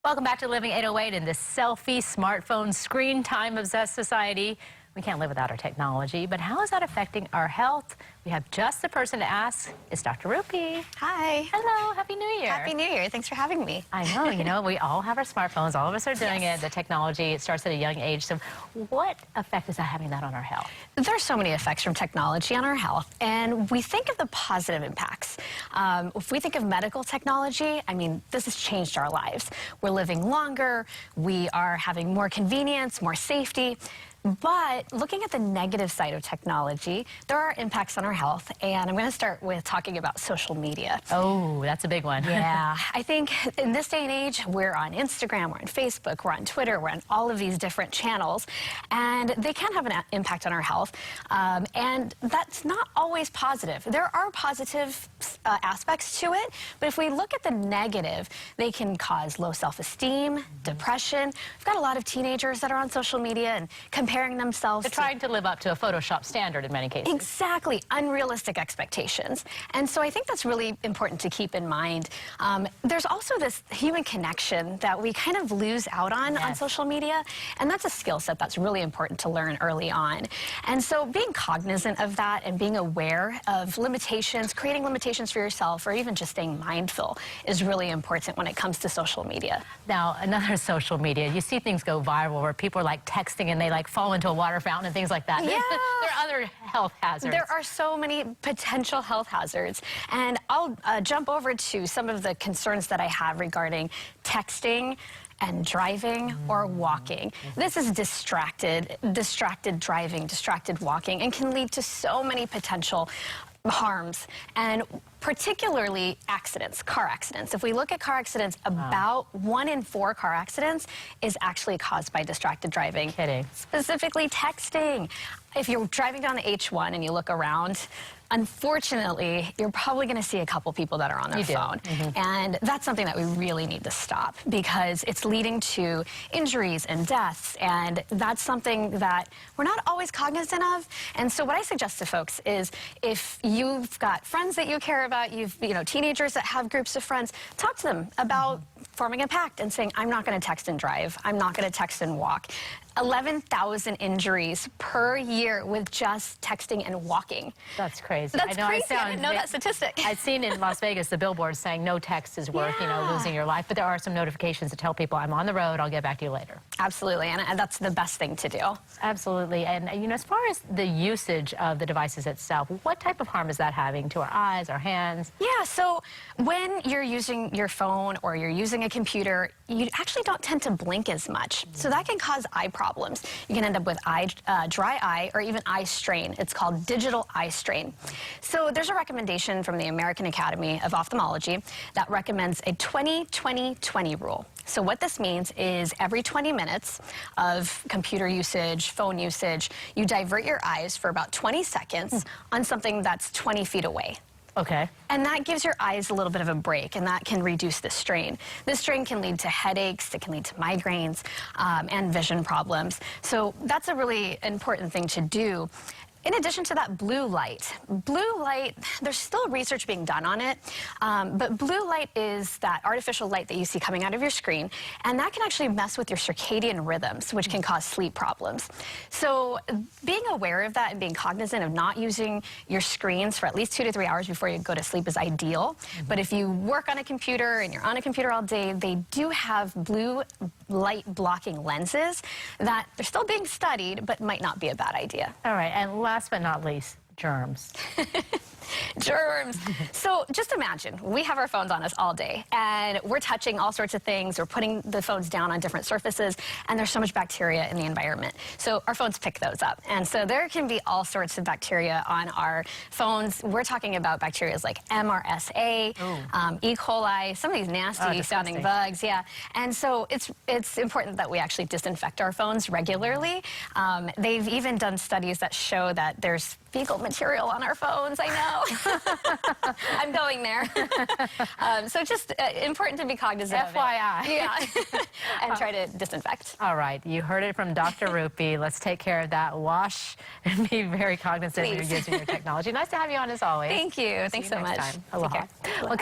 Welcome back to Living 808 in this selfie, smartphone, screen time obsessed society. We can't live without our technology, but how is that affecting our health? We have just the person to ask. It's Dr. Rupi. Hi. Hello, Happy New Year. Happy New Year. Thanks for having me. I know, we all have our smartphones. All of us are doing it. The technology, it starts at a young age. So what effect is that having on our health? There's so many effects from technology on our health, and we think of the positive impacts. If we think of medical technology, I mean, this has changed our lives. We're living longer. We are having more convenience, more safety. But looking at the negative side of technology, there are impacts on our health, and I'm going to start with talking about social media. Oh, that's a big one. Yeah, I think in this day and age, we're on Instagram, we're on Facebook, we're on Twitter, we're on all of these different channels, and they can have an impact on our health, and that's not always positive. There are positive aspects to it, but if we look at the negative, they can cause low self-esteem, depression. We've got a lot of teenagers that are on social media and comparing themselves. They're trying to live up to a Photoshop standard in many cases. Exactly, unrealistic expectations. And so I think that's really important to keep in mind. There's also this human connection that we kind of lose out on social media, and that's a skill set that's really important to learn early on. And so being cognizant of that and being aware of limitations, creating limitations for yourself, or even just staying mindful is really important when it comes to social media. Now, another social media, you see things go viral where people are like texting and they like fall into a water fountain and things like that. Yeah. There are other health hazards. There are so many potential health hazards. And I'll jump over to some of the concerns that I have regarding texting and driving or walking. This is distracted driving, distracted walking, and can lead to so many potential harms, and particularly accidents, car accidents. If we look at car accidents, about 1 in 4 car accidents is actually caused by distracted driving. Kidding. Specifically texting. If you're driving down the H1 and you look around, unfortunately, you're probably going to see a couple people that are on their phone. And that's something that we really need to stop, because it's leading to injuries and deaths, and that's something that we're not always cognizant of. And so what I suggest to folks is, if you've got friends that you care about, teenagers that have groups of friends, talk to them about forming a pact and saying, I'm not going to text and drive. I'm not going to text and walk. 11,000 injuries per year with just texting and walking. That's crazy. That's crazy. I didn't know that statistic. I've seen in Las Vegas the billboards saying no text is worth, losing your life. But there are some notifications that tell people, I'm on the road, I'll get back to you later. Absolutely, and that's the best thing to do. Absolutely. And, as far as the usage of the devices itself, what type of harm is that having to our eyes, our hands? Yeah, so when you're using your phone or you're using a computer, you actually don't tend to blink as much. So that can cause eye problems. You can end up with dry eye or even eye strain. It's called digital eye strain. So there's a recommendation from the American Academy of Ophthalmology that recommends a 20-20-20 rule. So what this means is every 20 minutes of computer usage, phone usage, you divert your eyes for about 20 seconds on something that's 20 feet away. Okay. And that gives your eyes a little bit of a break, and that can reduce the strain. This strain can lead to headaches, it can lead to migraines, and vision problems. So that's a really important thing to do. In addition to that, blue light, there's still research being done on it, but blue light is that artificial light that you see coming out of your screen, and that can actually mess with your circadian rhythms, which can cause sleep problems. So being aware of that and being cognizant of not using your screens for at least 2 to 3 hours before you go to sleep is ideal. But if you work on a computer and you're on a computer all day, they do have blue light blocking lenses that they're still being studied, but might not be a bad idea. All right, and last but not least, germs. Germs. So just imagine, we have our phones on us all day, and we're touching all sorts of things, we're putting the phones down on different surfaces, and there's so much bacteria in the environment. So our phones pick those up. And so there can be all sorts of bacteria on our phones. We're talking about bacteria like MRSA, E. coli, some of these nasty sounding bugs, And so it's important that we actually disinfect our phones regularly. They've even done studies that show that there's fecal material on our phones, I know. I'm going there. So just important to be very cognizant FYI. of it. Yeah. And try to disinfect. All right. You heard it from Dr. Rupi. Let's take care of that. Wash and be very cognizant when you're using your technology. Nice to have you on as always. Thank you. Thanks so much. Aloha.